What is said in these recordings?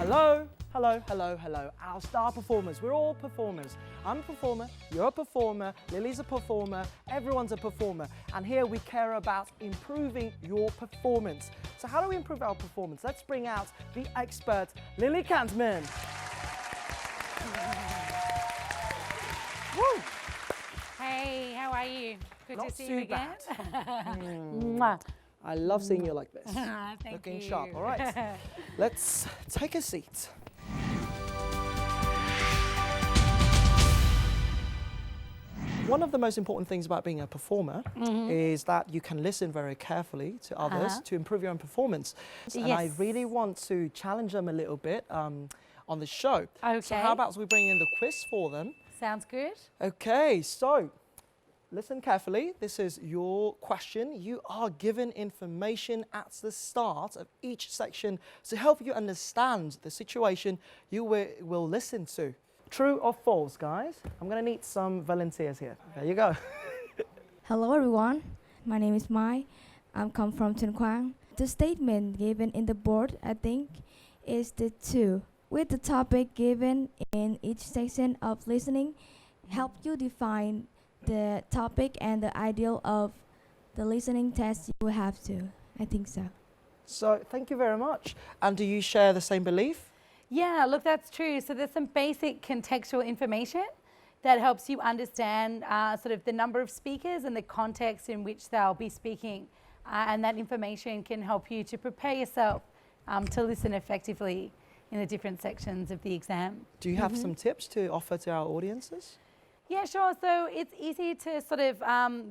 Hello, hello, hello, hello. Our star performers. We're all performers. I'm a performer, you're a performer, Lily's a performer, everyone's a performer. And here we care about improving your performance. So how do we improve our performance? Let's bring out the expert, Lily Cantman. Woo! Hey, how are you? Good Not to see too you again. bad. I love seeing you like this. Thank Looking you. sharp. All right. Let's take a seat. One of the most important things about being a performer is that you can listen very carefully to others to improve your own performance. And I really want to challenge them a little bit on the show. Okay. So how about we bring in the quiz for them? Sounds good. Okay, so listen carefully. This is your question. You are given information at the start of each section to help you understand the situation you will listen to. True or false, guys? I'm going to need some volunteers here. There you go. Hello everyone, my name is Mai. I'm come from Tuyên Quang. The statement given in the board, I think, is the two. With the topic given in each section of listening, help you define the topic and the ideal of the listening test you will have to. I think so. So thank you very much. And do you share the same belief? Yeah, look, that's true. So there's some basic contextual information that helps you understand sort of the number of speakers and the context in which they'll be speaking. And that information can help you to prepare yourself to listen effectively in the different sections of the exam. Do you have some tips to offer to our audiences? Yeah, sure. So it's easy to sort of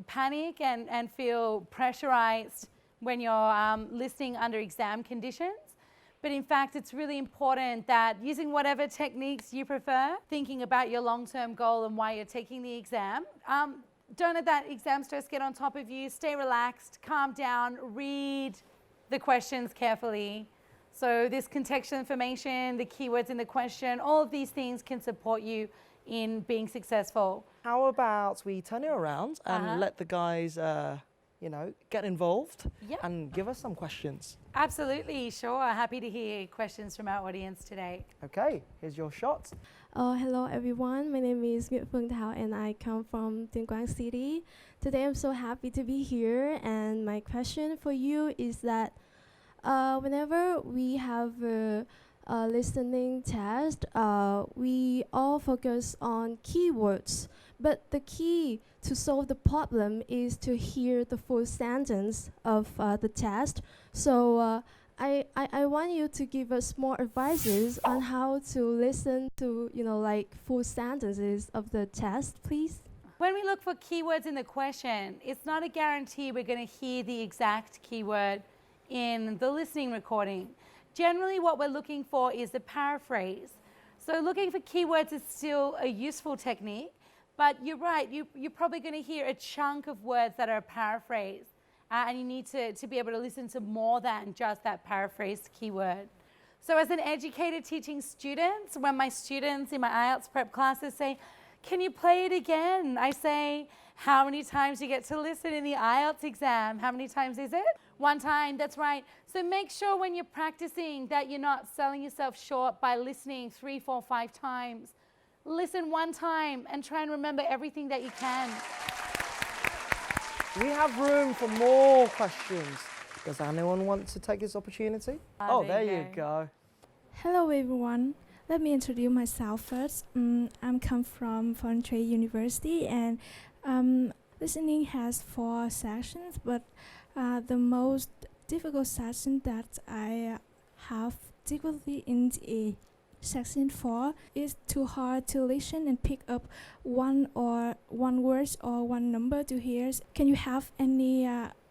panic and feel pressurized when you're listening under exam conditions. But in fact, it's really important that using whatever techniques you prefer, thinking about your long-term goal and why you're taking the exam, don't let that exam stress get on top of you. Stay relaxed, calm down, read the questions carefully. So this contextual information, the keywords in the question, all of these things can support you in being successful. How about we turn it around and let the guys, you know, get involved and give us some questions? Absolutely, sure. Happy to hear questions from our audience today. Okay, here's your shot. Hello everyone, my name is Nguyệt Phương Thảo and I come from Tuyên Quang City. Today I'm so happy to be here, and my question for you is that whenever we have a listening test, we all focus on keywords, but the key to solve the problem is to hear the full sentence of the test. So I want you to give us more advices on how to listen to, you know, like full sentences of the test, please. When we look for keywords in the question, it's not a guarantee we're going to hear the exact keyword in the listening recording. Generally, what we're looking for is a paraphrase. So looking for keywords is still a useful technique, but you're right, you're probably going to hear a chunk of words that are paraphrased, and you need to be able to listen to more than just that paraphrased keyword. So as an educator teaching students, when my students in my IELTS prep classes say, "Can you play it again?" I say, "How many times you get to listen in the IELTS exam? How many times is it?" One time, that's right. So make sure when you're practicing that you're not selling yourself short by listening 3, 4, 5 times. Listen one time and try and remember everything that you can. We have room for more questions. Does anyone want to take this opportunity? Oh, there you go. Hello everyone. Let me introduce myself first. I'm come from Foreign Trade University, and listening has 4 sections, but the most difficult section that I have difficulty in the section 4 is too hard to listen and pick up one word or one number to hear. Can you have any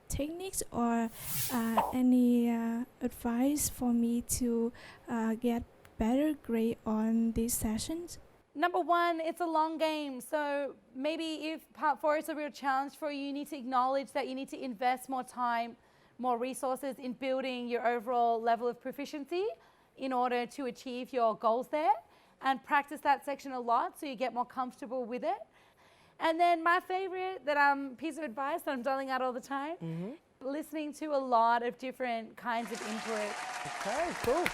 techniques or any advice for me to get better grade on these sessions? Number one, it's a long game. So maybe if part 4 is a real challenge for you, you need to acknowledge that you need to invest more time, more resources in building your overall level of proficiency in order to achieve your goals there, and practice that section a lot so you get more comfortable with it. And then my favorite piece of advice that I'm doling out all the time, listening to a lot of different kinds of input. Okay, cool.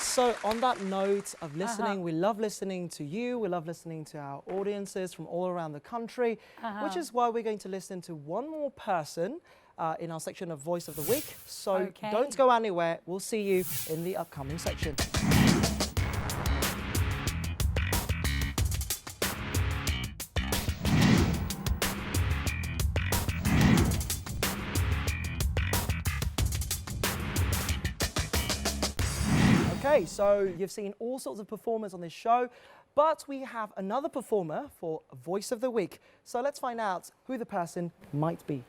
so on that note of listening, we love listening to you, we love listening to our audiences from all around the country, which is why we're going to listen to one more person in our section of Voice of the Week. So don't go anywhere, we'll see you in the upcoming section. Okay, so you've seen all sorts of performers on this show, but we have another performer for Voice of the Week. So let's find out who the person might be.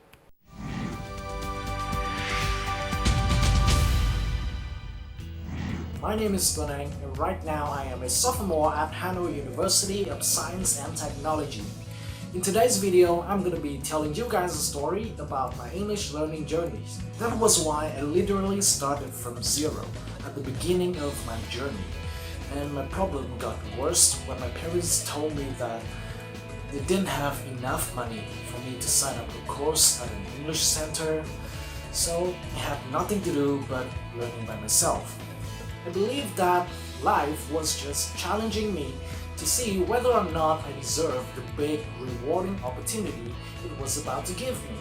My name is Tuaneng, and right now I am a sophomore at Hanoi University of Science and Technology. In today's video, I'm gonna be telling you guys a story about my English learning journeys. That was why I literally started from zero at the beginning of my journey. And my problem got worse when my parents told me that they didn't have enough money for me to sign up for a course at an English center, so I had nothing to do but learning by myself. I believed that life was just challenging me to see whether or not I deserved the big, rewarding opportunity it was about to give me.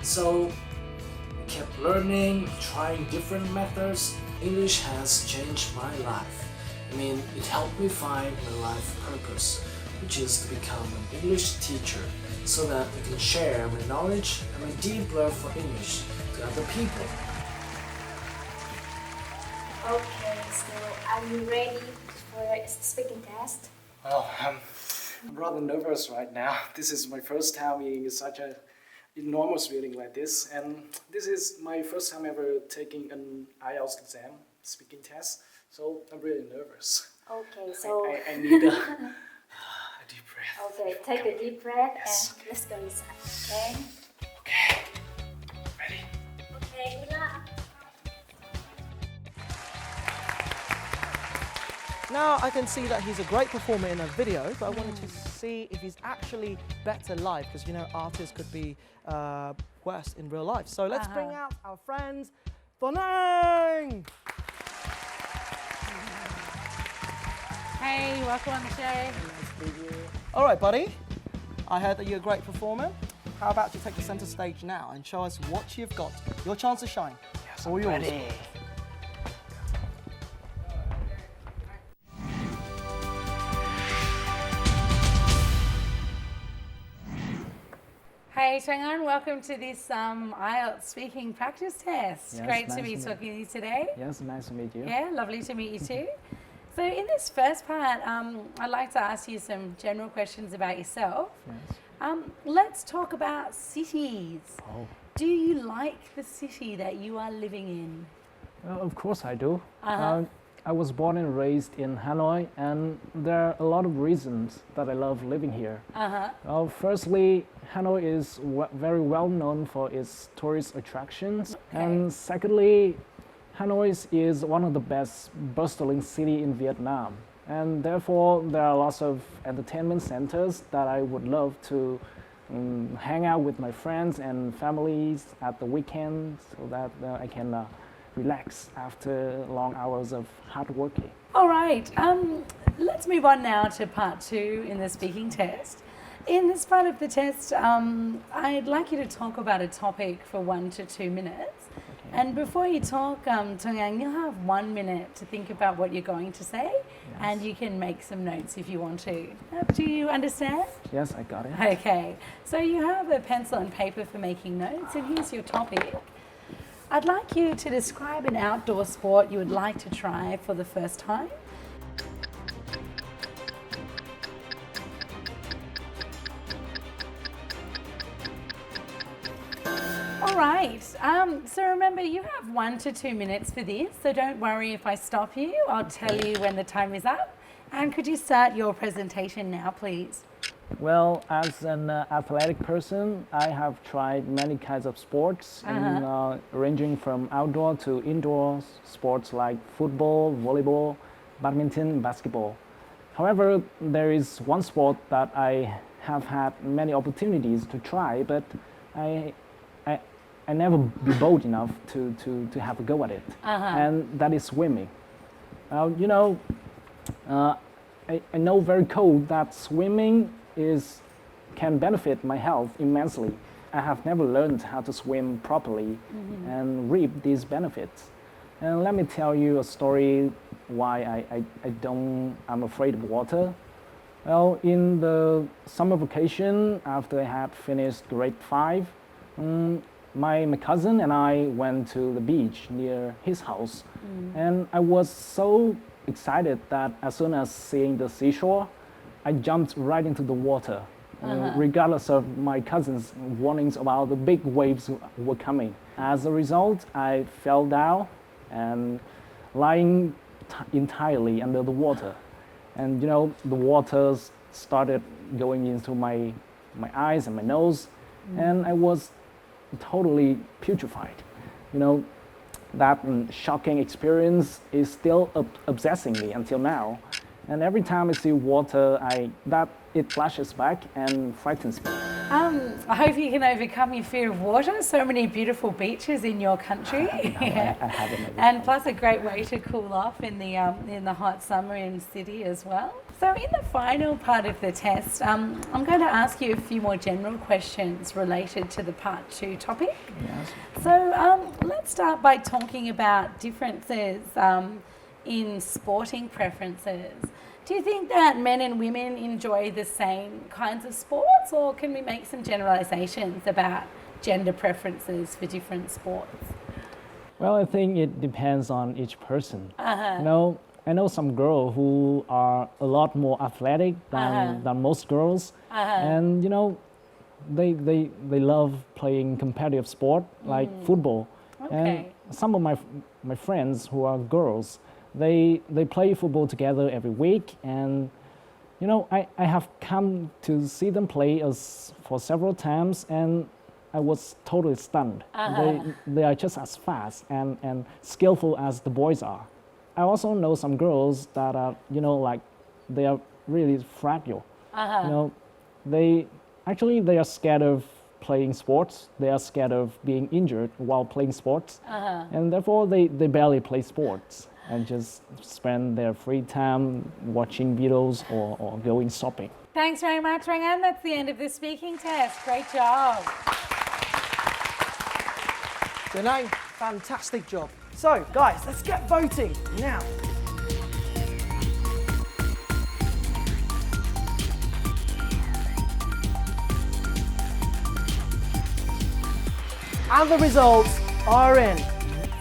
So I kept learning, trying different methods. English has changed my life. I mean, it helped me find my life purpose, which is to become an English teacher so that I can share my knowledge and my deep love for English to other people. Okay, so are you ready for your speaking test? Well, I'm rather nervous right now. This is my first time being such an enormous reading like this, and this is my first time ever taking an IELTS exam, speaking test, so I'm really nervous. Okay, so I need a deep breath. okay, take a deep breath Yes. and let's go inside. Okay. Okay, ready? Okay, good luck. Now I can see that he's a great performer in a video, but I wanted to see if he's actually better live, because you know artists could be worse in real life. So let's bring out our friend, Tuaneng! Hey, welcome on the show. All right, buddy. I heard that you're a great performer. How about you take the center stage now and show us what you've got? Your chance to shine. Yes, All I'm yours. ready. Hey, Tuaneng, welcome to this IELTS speaking practice test. Yes, Great to nice be to meet talking to you today. Yes, nice to meet you. Yeah, lovely to meet you too. So in this first part, I'd like to ask you some general questions about yourself. Yes. Let's talk about cities. Oh, Do you like the city that you are living in? well, of course I do. Uh-huh. I was born and raised in Hanoi, and there are a lot of reasons that I love living here. Uh-huh. Firstly, Hanoi is very well known for its tourist attractions. Okay. And secondly, Hanoi is one of the best bustling city in Vietnam. And therefore, there are lots of entertainment centers that I would love to hang out with my friends and families at the weekends so that I can relax after long hours of hard working. All right. Let's move on now to part 2 in the speaking test. In this part of the test, I'd like you to talk about a topic for 1 to 2 minutes. And before you talk, Tuaneng, you'll have 1 minute to think about what you're going to say, and you can make some notes if you want to. Do you understand? Yes, I got it. Okay. So you have a pencil and paper for making notes, and here's your topic. I'd like you to describe an outdoor sport you would like to try for the first time. All right. So remember, you have 1 to 2 minutes for this, so don't worry if I stop you. I'll tell you when the time is up. And could you start your presentation now, please? Well, as an athletic person, I have tried many kinds of sports, ranging from outdoor to indoor sports like football, volleyball, badminton, basketball. However, there is one sport that I have had many opportunities to try, but I never be bold enough to have a go at it, and that is swimming. You know, I know very cold that swimming can benefit my health immensely. I have never learned how to swim properly and reap these benefits. And let me tell you a story why I'm afraid of water. Well, in the summer vacation, after I had finished grade 5, my cousin and I went to the beach near his house. And I was so excited that as soon as seeing the seashore, I jumped right into the water, regardless of my cousin's warnings about the big waves were coming. As a result, I fell down and lying entirely under the water. And you know, the water started going into my eyes and my nose, and I was totally putrefied. You know, that shocking experience is still obsessing me until now. And every time I see water, it flashes back and frightens me. I hope you can overcome your fear of water. So many beautiful beaches in your country. I haven't. And plus a great way to cool off in the hot summer in Sydney as well. So in the final part of the test, I'm going to ask you a few more general questions related to the part 2 topic. Yes. So let's start by talking about differences in sporting preferences. Do you think that men and women enjoy the same kinds of sports, or can we make some generalizations about gender preferences for different sports? Well, I think it depends on each person. You know, I know some girls who are a lot more athletic than most girls, and you know, they love playing competitive sport like football. Okay. And some of my friends who are girls, they play football together every week, and you know, I have come to see them play for several times, and I was totally stunned. They are just as fast and skillful as the boys are. I also know some girls that are, you know, like they are really fragile. You know, they are scared of playing sports. They are scared of being injured while playing sports, and therefore they barely play sports and just spend their free time watching videos or going shopping. Thanks very much, Rangan. That's the end of the speaking test. Great job. Denai, fantastic job. So, guys, let's get voting now. And the results are in.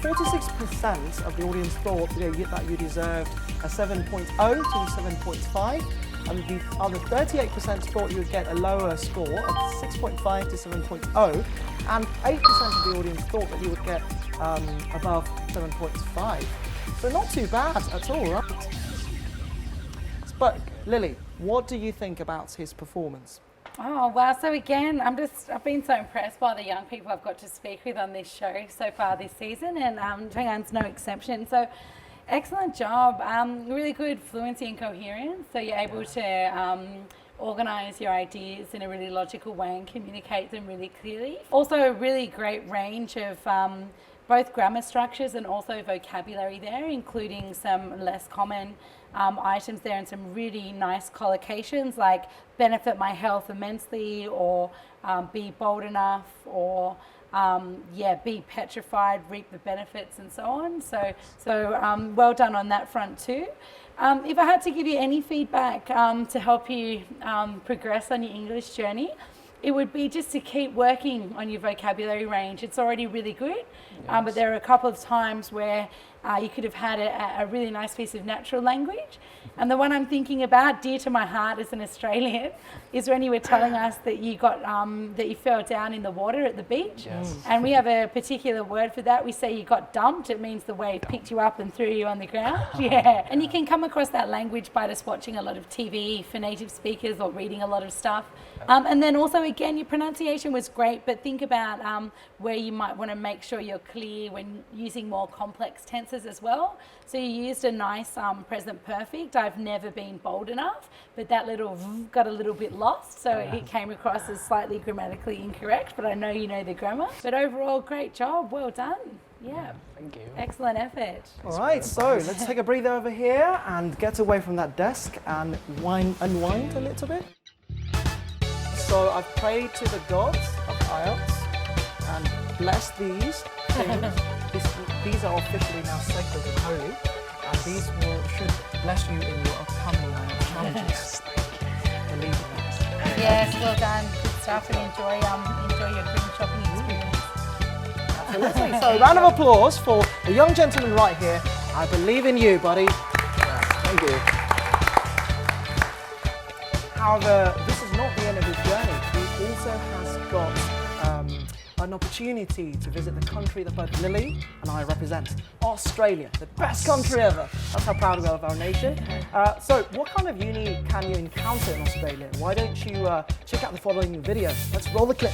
46% of the audience thought that you deserved a 7.0 to 7.5, and the other 38% thought you would get a lower score of 6.5 to 7.0, and 8% of the audience thought that you would get above 7.5. So not too bad at all, right? But Lily, what do you think about his performance? Oh, wow. So again, I've been so impressed by the young people I've got to speak with on this show so far this season, and Rangan's no exception. So excellent job. Really good fluency and coherence. So you're able to organise your ideas in a really logical way and communicate them really clearly. Also a really great range of both grammar structures and also vocabulary there, including some less common items there and some really nice collocations like benefit my health immensely, or be bold enough, or be petrified, reap the benefits, and so on. So well done on that front too. If I had to give you any feedback to help you progress on your English journey, it would be just to keep working on your vocabulary range. It's already really good, but there are a couple of times where you could have had a really nice piece of natural language. And the one I'm thinking about, dear to my heart as an Australian, is when you were telling us that you got that you fell down in the water at the beach. Yes. And we have a particular word for that. We say you got dumped. It means the wave picked you up and threw you on the ground. Yeah. And you can come across that language by just watching a lot of TV for native speakers or reading a lot of stuff. And then also, again, your pronunciation was great, but think about where you might want to make sure you're clear when using more complex tenses as well. So you used a nice present perfect. I've never been bold enough, but that little got a little bit lost, so it came across as slightly grammatically incorrect, but I know you know the grammar. But overall, great job, well done. Yeah. Thank you. Excellent effort. All right, so let's take a breather over here and get away from that desk and unwind a little bit. So I've prayed to the gods of IELTS and blessed these things. These are officially now sacred and holy, and these should bless you in your upcoming challenges. Believe in that. Yes, well done. Good stuff, and enjoy your dream shopping experience. Absolutely. So round of applause for the young gentleman right here. I believe in you, buddy. Thank you. However, this is not the end of his journey. He also has got an opportunity to visit the country that both Lily and I represent, Australia, the best country ever. That's how proud we are of our nation. So what kind of uni can you encounter in Australia? Why don't you check out the following video? Let's roll the clip.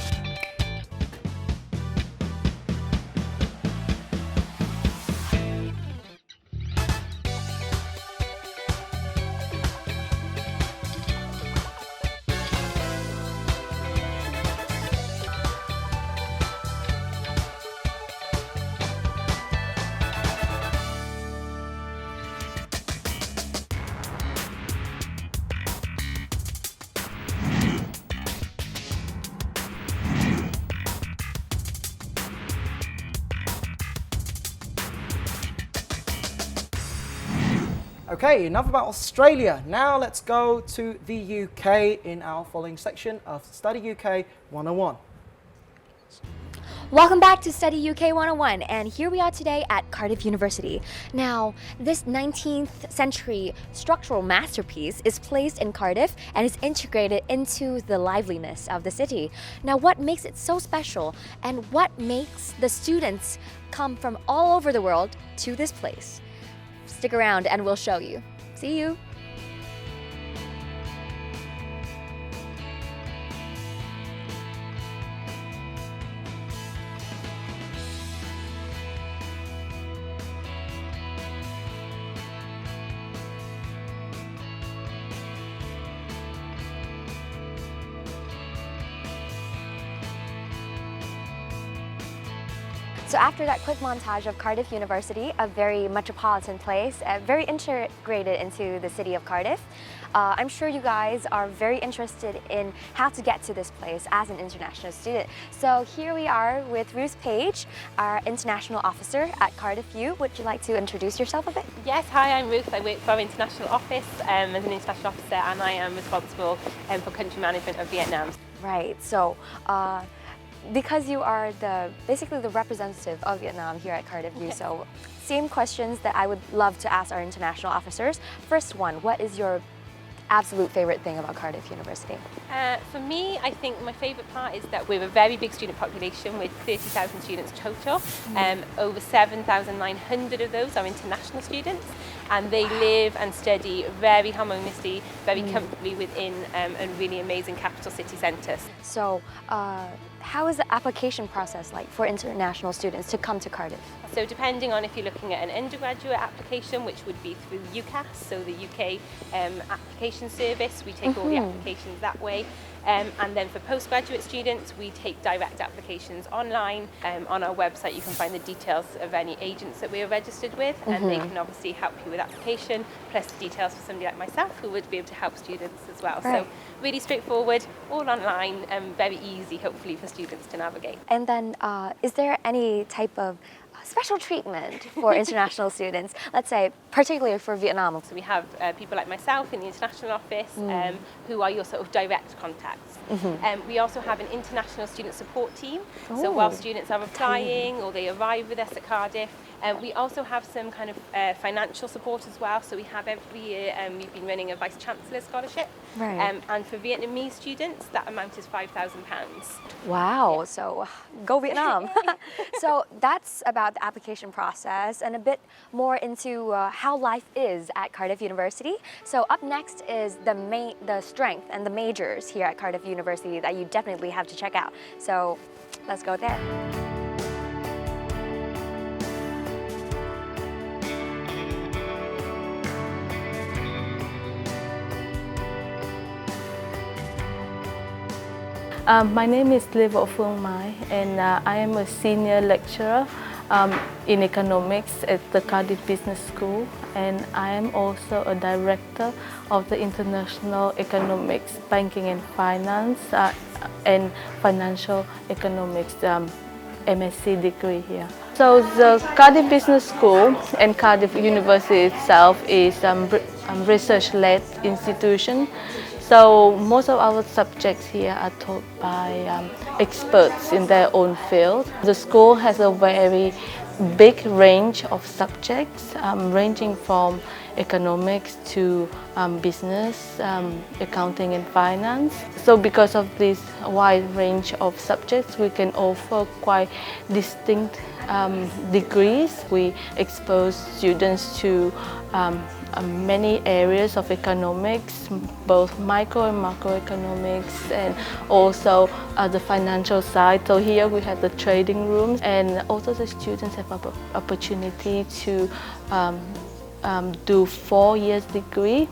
Okay, enough about Australia. Now let's go to the UK in our following section of Study UK 101. Welcome back to Study UK 101, and here we are today at Cardiff University. Now, this 19th century structural masterpiece is placed in Cardiff and is integrated into the liveliness of the city. Now, what makes it so special, and what makes the students come from all over the world to this place? Stick around and we'll show you. See you! So after that quick montage of Cardiff University, a very metropolitan place, very integrated into the city of Cardiff, I'm sure you guys are very interested in how to get to this place as an international student. So here we are with Ruth Page, our international officer at Cardiff U. Would you like to introduce yourself a bit? Yes, hi, I'm Ruth. I work for our international office as an international officer, and I am responsible for country management of Vietnam. Right, so because you are basically the representative of Vietnam here at Cardiff U, so same questions that I would love to ask our international officers. First one, what is your absolute favorite thing about Cardiff University? For me, I think my favourite part is that we're a very big student population with 30,000 students total. Over 7,900 of those are international students, and they live and study very harmoniously, very comfortably within a really amazing capital city centre. So how is the application process like for international students to come to Cardiff? So depending on if you're looking at an undergraduate application, which would be through UCAS, so the UK application service, we take all the applications that way. And then for postgraduate students, we take direct applications online. On our website, you can find the details of any agents that we are registered with, and they can obviously help you with application, plus the details for somebody like myself who would be able to help students as well. Right. So really straightforward, all online, and very easy, hopefully, for students to navigate. And then is there any type of special treatment for international students, let's say particularly for Vietnam? So we have people like myself in the international office who are your sort of direct contacts. We also have an international student support team. So while students are applying or they arrive with us at Cardiff, we also have some kind of financial support as well. So we have every year, we've been running a Vice Chancellor Scholarship. Right. And for Vietnamese students, that amount is £5,000. Wow, so go Vietnam. So that's about the application process and a bit more into how life is at Cardiff University. So up next is the strength and the majors here at Cardiff University that you definitely have to check out. So let's go there. My name is Lê Võ Phương Mai, and I am a senior lecturer in economics at the Cardiff Business School, and I am also a director of the International Economics, Banking and Finance and Financial Economics MSc degree here. So the Cardiff Business School and Cardiff University itself is a research-led institution. So most of our subjects here are taught by experts in their own field. The school has a very big range of subjects, ranging from economics to business, accounting and finance. So because of this wide range of subjects, we can offer quite distinct degrees. We expose students to many areas of economics, both micro and macroeconomics, and also the financial side. So here we have the trading rooms, and also the students have an opportunity to do 4 years degree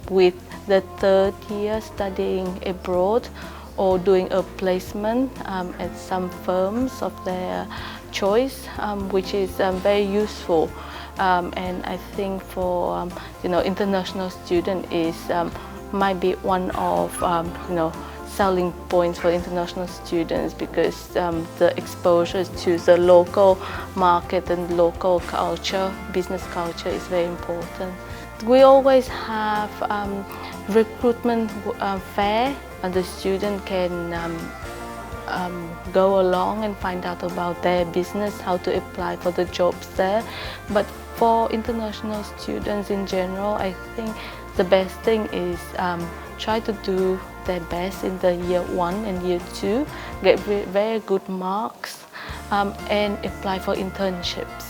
with the 3rd year studying abroad or doing a placement at some firms of their choice, which is very useful. And I think for international student is might be one of selling points for international students, because the exposure to the local market and local culture, business culture, is very important. We always have recruitment fair, and the student can go along and find out about their business, how to apply for the jobs there. But for international students in general, I think the best thing is try to do their best in the year 1 and year 2, get very good marks, and apply for internships.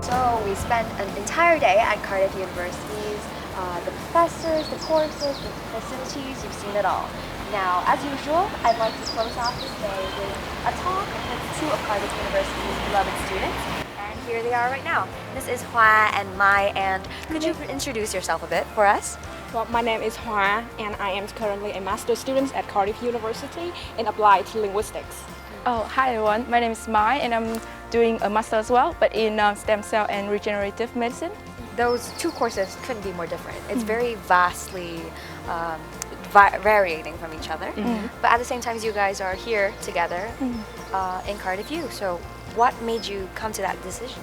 So we spent an entire day at Cardiff University's, the professors, the courses, the facilities, you've seen it all. Now, as usual, I'd like to close off this day with a talk with 2 of Cardiff University's beloved students. And here they are right now. This is Hua and Mai, and could you introduce yourself a bit for us? Well, my name is Hua, and I am currently a master's student at Cardiff University in Applied Linguistics. Oh, hi everyone. My name is Mai, and I'm doing a master as well, but in stem cell and regenerative medicine. Those 2 courses couldn't be more different. It's very vastly varying from each other. But at the same time, you guys are here together in Cardiff U. So what made you come to that decision?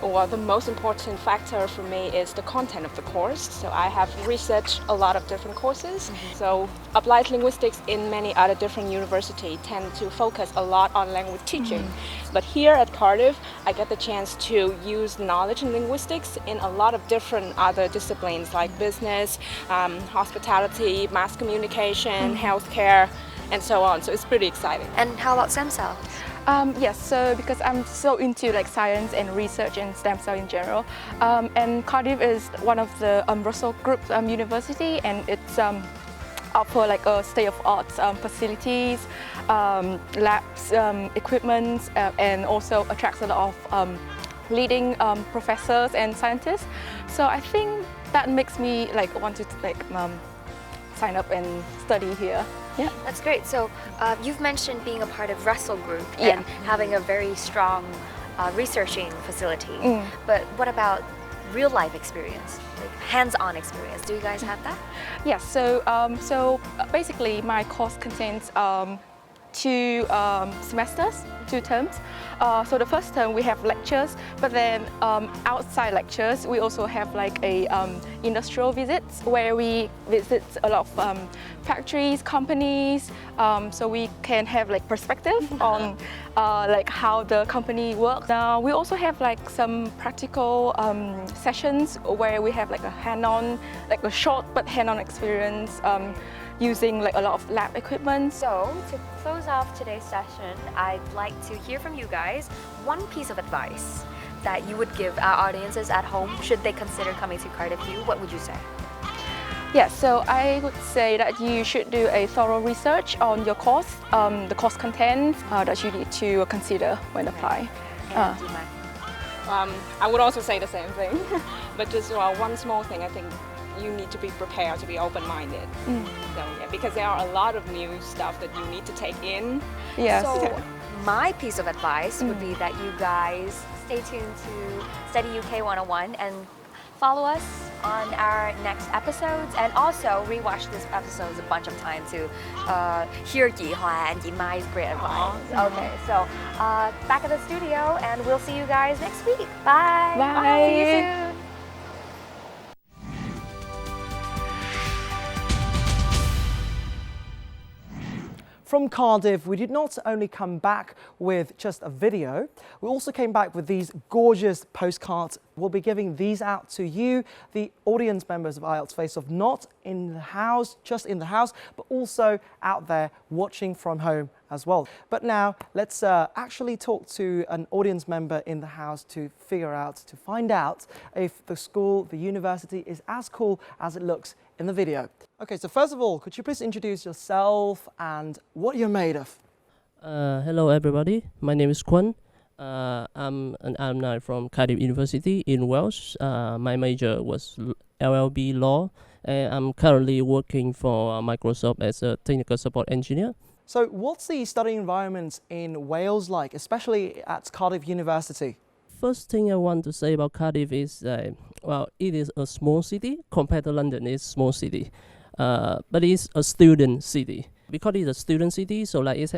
Well, the most important factor for me is the content of the course. So I have researched a lot of different courses. So applied linguistics in many other different universities tend to focus a lot on language teaching. But here at Cardiff, I get the chance to use knowledge in linguistics in a lot of different other disciplines like business, hospitality, mass communication, healthcare, and so on. So it's pretty exciting. And how about stem cell? Yes, so because I'm so into like science and research and stem cell in general, and Cardiff is one of the Russell Group university, and it's offer like a state-of-art facilities, labs, equipment, and also attracts a lot of leading professors and scientists. So I think that makes me like want to sign up and study here. Yeah, that's great. So you've mentioned being a part of Russell Group and having a very strong researching facility. But what about real life experience, like hands-on experience? Do you guys have that? Yes. So basically, my course contains 2 semesters, 2 terms. So the first term we have lectures, but then outside lectures we also have like a industrial visits where we visit a lot of factories, companies, so we can have like perspective on like how the company works. We also have like some practical sessions where we have like a hand-on, like a short but hand-on experience using like a lot of lab equipment. So to close off today's session, I'd like to hear from you guys one piece of advice that you would give our audiences at home should they consider coming to Cardiff U. What would you say? Yes, so I would say that you should do a thorough research on your course, the course content that you need to consider when applying. I would also say the same thing, but just one small thing I think you need to be prepared to be open-minded. So yeah, because there are a lot of new stuff that you need to take in. Yes. So my piece of advice would be that you guys stay tuned to Study UK 101 and follow us on our next episodes, and also rewatch these episodes a bunch of times to hear Yi Hua and Yi Mai's great advice. Okay, so back at the studio, and we'll see you guys next week. Bye. Bye. See you soon. From Cardiff, we did not only come back with just a video, we also came back with these gorgeous postcards. We'll be giving these out to you, the audience members of IELTS Face Off, not in the house, just in the house, but also out there watching from home as well. But now let's actually talk to an audience member in the house to find out if the school, the university is as cool as it looks in the video. Okay, so first of all, could you please introduce yourself and what you're made of? Hello everybody, my name is Kwon. I'm an alumni from Cardiff University in Wales. My major was LLB Law, and I'm currently working for Microsoft as a technical support engineer. So what's the study environment in Wales like, especially at Cardiff University? First thing I want to say about Cardiff is, well, it is a small city compared to London. It's a small city, but it's a student city. Because it's a student city, so like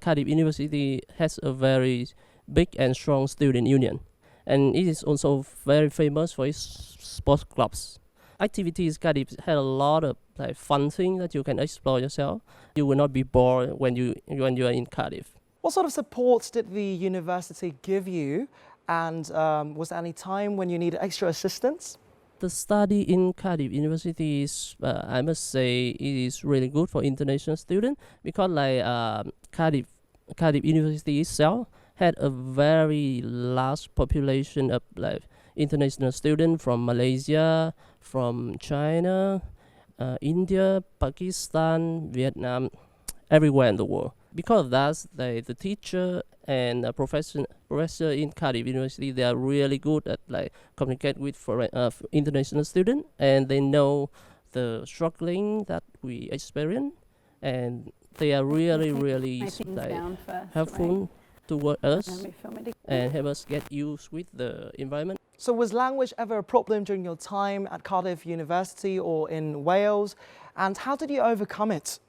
Cardiff University has a very big and strong student union, and it is also very famous for its sports clubs. Activities Cardiff had a lot of like fun things that you can explore yourself. You will not be bored when you are in Cardiff. What sort of support did the university give you? And was there any time when you needed extra assistance? The study in Cardiff University is, I must say, it is really good for international students, because like Cardiff University itself had a very large population of like international students from Malaysia, from China, India, Pakistan, Vietnam, everywhere in the world. Because of that, the teacher and professor in Cardiff University, they are really good at like communicate with international students, and they know the struggling that we experience, and they are really like helpful toward us and help us get used with the environment. So was language ever a problem during your time at Cardiff University or in Wales, and how did you overcome it?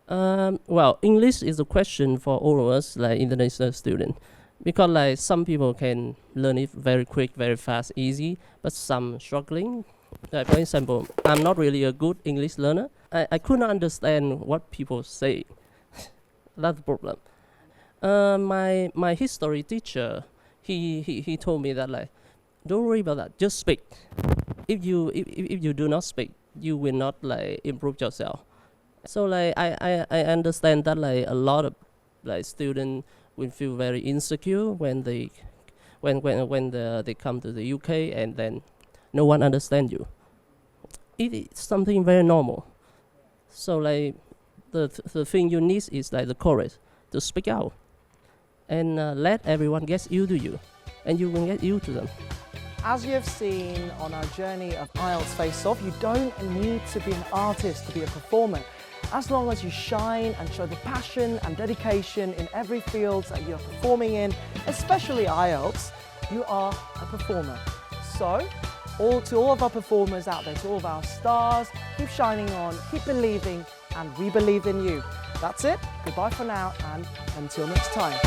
Well, English is a question for all of us, like international students, because like some people can learn it very quick, very fast, easy, but some struggling. Like for example, I'm not really a good English learner. I could not understand what people say. That's the problem. My history teacher, he told me that like, don't worry about that, just speak. If you do not speak, you will not like improve yourself. So like I understand that like a lot of like students will feel very insecure when they come to the UK, and then no one understands you. It is something very normal. So like the thing you need is like the courage to speak out, and let everyone get used to you, and you will get used to them. As you have seen on our journey of IELTS Face Off, you don't need to be an artist to be a performer. As long as you shine and show the passion and dedication in every field that you're performing in, especially IELTS, you are a performer. So, to all of our performers out there, to all of our stars, keep shining on, keep believing, and we believe in you. That's it. Goodbye for now, and until next time.